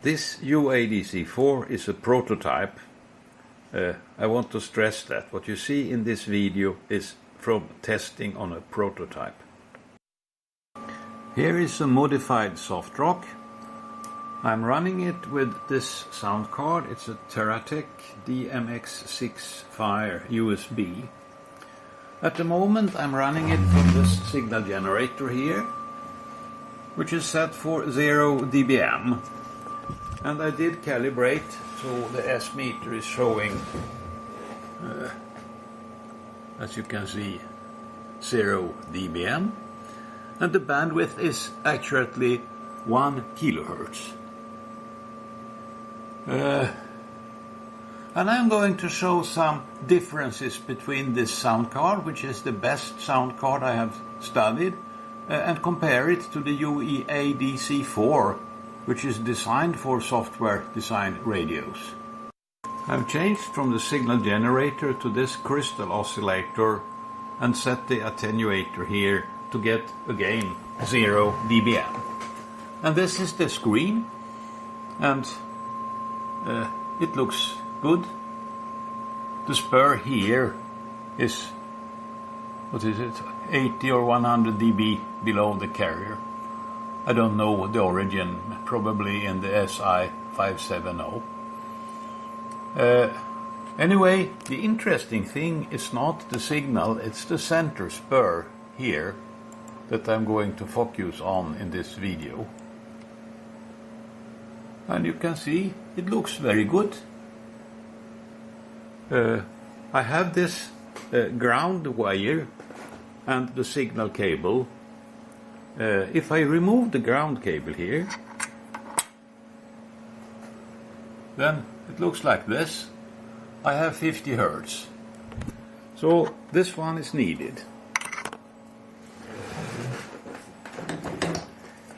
This UADC4 is a prototype. I want to stress that what you see in this video is from testing on a prototype. Here is a modified soft rock. I'm running it with this sound card. It's a Comparative DMX6Fire USB. At the moment I'm running it from this signal generator here, which is set for 0 dBm. And I did calibrate, so the S meter is showing, as you can see, 0 dBm. And the bandwidth is accurately 1 kilohertz. And I'm going to show some differences between this sound card, which is the best sound card I have studied, and compare it to the UADC4, which is designed for software-designed radios. I've changed from the signal generator to this crystal oscillator and set the attenuator here to get, again, 0 dBm. And this is the screen, and it looks good. The spur here is, what is it, 80 or 100 dB below the carrier. I don't know the origin, probably in the SI570. Anyway, the interesting thing is not the signal, it's the center spur here that I'm going to focus on in this video. And you can see it looks very good. I have this ground wire and the signal cable. If I remove the ground cable here, then it looks like this. I have 50 Hertz. So this one is needed.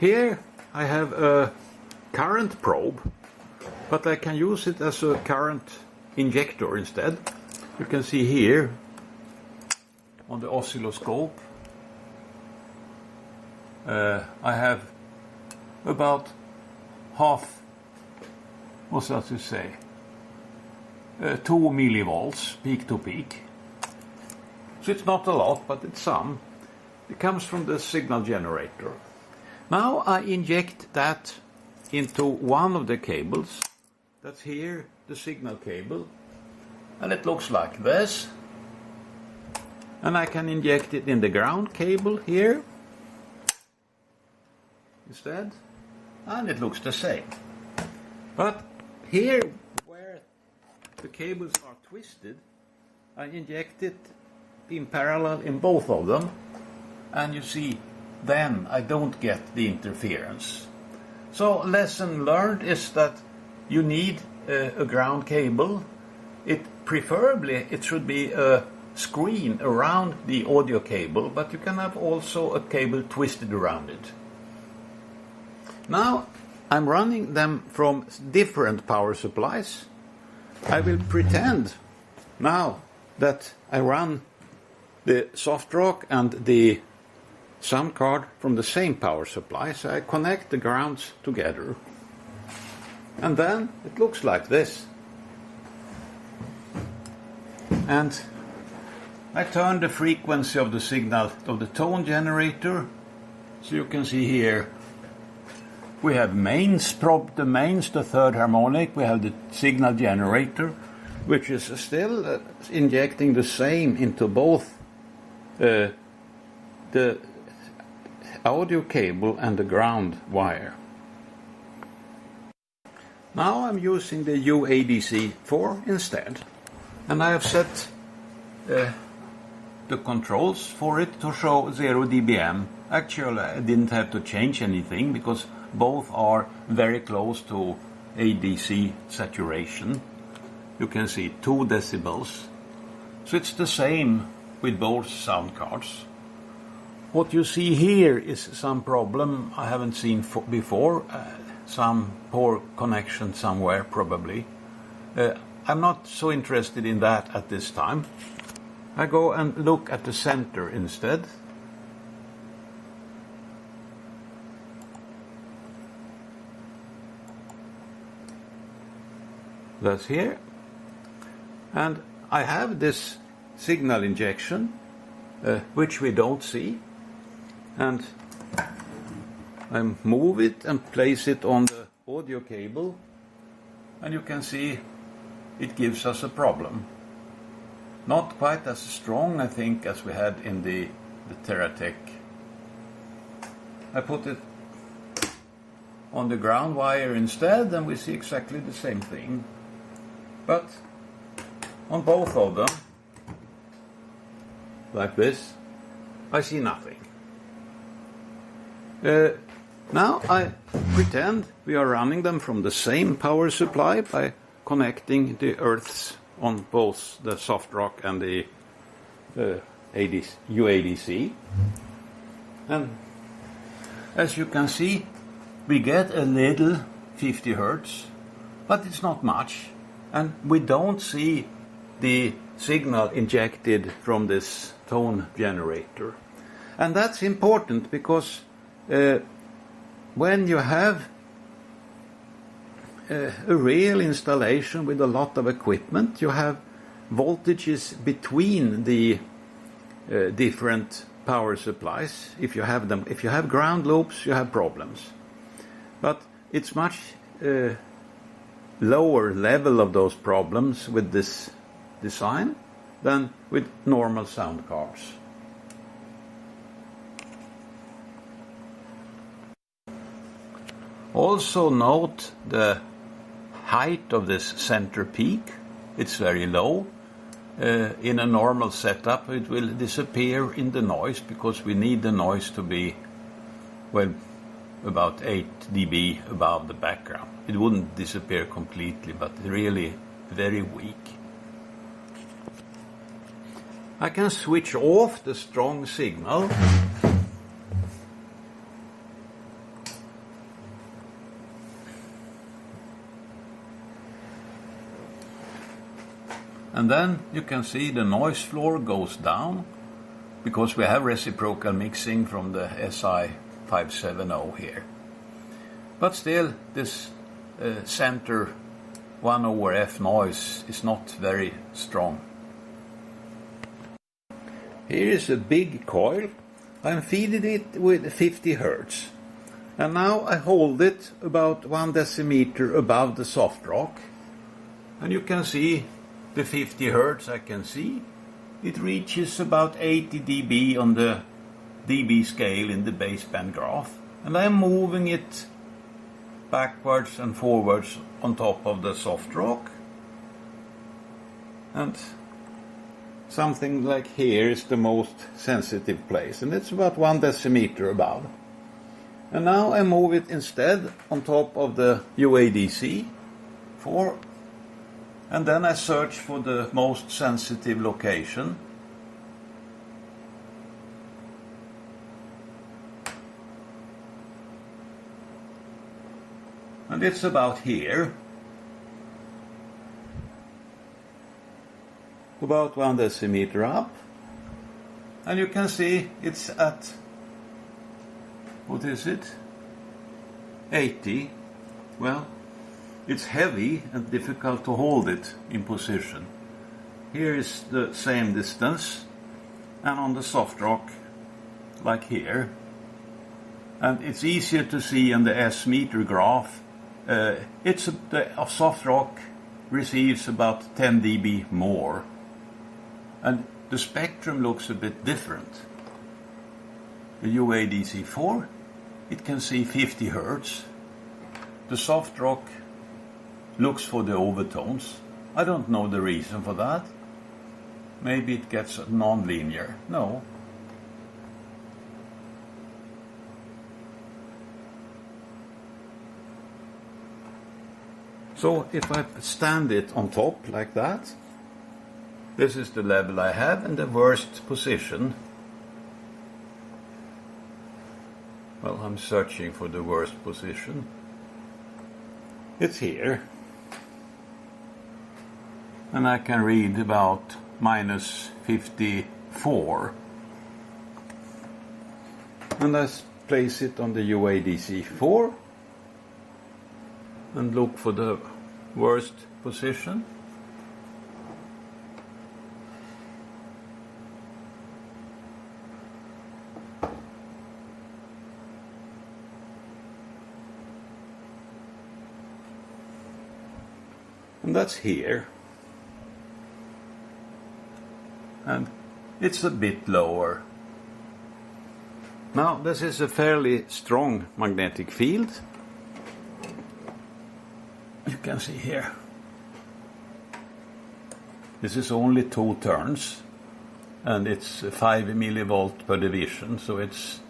Here I have a current probe, but I can use it as a current injector instead. You can see here on the oscilloscope I have about half, what's that to say, 2 millivolts peak to peak. So it's not a lot, but it's some. It comes from the signal generator. Now I inject that into one of the cables. That's here, the signal cable. And it looks like this. And I can inject it in the ground cable here instead, and it looks the same. But here, where the cables are twisted, I inject it in parallel in both of them, and you see, then I don't get the interference. So lesson learned is that you need a ground cable. Preferably it should be a screen around the audio cable, but you can have also a cable twisted around it. Now I'm running them from different power supplies. I will pretend now that I run the soft rock and the sound card from the same power supply, so I connect the grounds together. And then it looks like this. And I turn the frequency of the signal of the tone generator, so you can see here we have mains, the mains, the third harmonic, we have the signal generator, which is still injecting the same into both the audio cable and the ground wire. Now I'm using the UADC4 instead, and I have set the controls for it to show 0 dBm. Actually, I didn't have to change anything because both are very close to ADC saturation. You can see 2 decibels. So it's the same with both sound cards. What you see here is some problem I haven't seen before. Some poor connection somewhere probably. I'm not so interested in that at this time. I go and look at the center instead. That's here. And I have this signal injection, which we don't see. And I move it and place it on the audio cable. And you can see it gives us a problem. Not quite as strong, I think, as we had in the Teratech. I put it on the ground wire instead, and we see exactly the same thing. But on both of them, like this, I see nothing. Now I pretend we are running them from the same power supply by connecting the earths on both the soft rock and the UADC. And as you can see, we get a little 50 Hertz, but it's not much. And we don't see the signal injected from this tone generator. And that's important because when you have a real installation with a lot of equipment, you have voltages between the different power supplies. If you have ground loops, you have problems. But it's much lower level of those problems with this design than with normal sound cards. Also note the height of this center peak. It's very low. In a normal setup it will disappear in the noise because we need the noise to be, well, about 8 dB above the background. It wouldn't disappear completely, but really very weak. I can switch off the strong signal. And then you can see the noise floor goes down because we have reciprocal mixing from the SI570 here. But still, this center 1/F noise is not very strong. Here is a big coil. I'm feeding it with 50 Hertz. And now I hold it about 1 decimeter above the soft rock. And you can see the 50 Hertz I can see. It reaches about 80 dB on the dB scale in the baseband graph. And I'm moving it backwards and forwards on top of the soft rock. And something like here is the most sensitive place, and it's about 1 decimeter above. And now I move it instead on top of the UADC4, and then I search for the most sensitive location. And it's about here. About 1 decimeter up. And you can see it's at, what is it? 80. Well, it's heavy and difficult to hold it in position. Here is the same distance, and on the soft rock, like here. And it's easier to see in the S-meter graph. The soft rock receives about 10 dB more. And the spectrum looks a bit different. The UADC4, it can see 50 Hertz. The soft rock looks for the overtones. I don't know the reason for that. Maybe it gets non-linear. No. So if I stand it on top like that, this is the level I have in the worst position. Well, I'm searching for the worst position. It's here. And I can read about -54. And I place it on the UADC4 and look for the worst position. And that's here. And it's a bit lower. Now this is a fairly strong magnetic field. You can see here. This is only 2 turns and it's 5 millivolt per division, so it's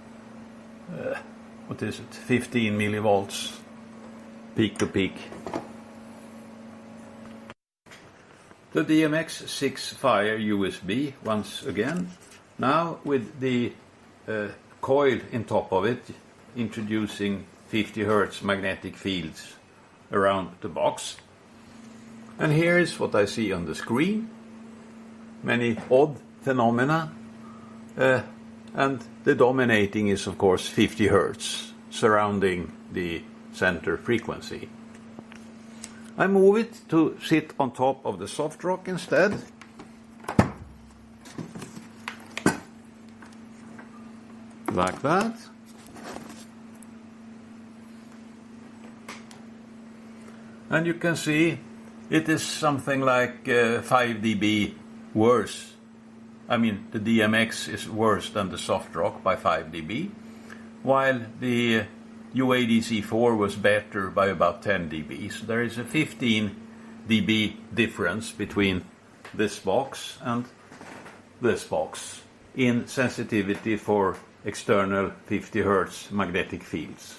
what is it, 15 millivolts peak to peak. The DMX6Fire USB once again, now with the coil in top of it, introducing 50 Hz magnetic fields around the box. And here is what I see on the screen. Many odd phenomena, and the dominating is of course 50 Hz surrounding the center frequency. I move it to sit on top of the soft rock instead. Like that. And you can see it is something like 5 dB worse. I mean, the DMX is worse than the soft rock by 5 dB, while the UADC4 was better by about 10 dB. So there is a 15 dB difference between this box and this box in sensitivity for external 50 Hz magnetic fields.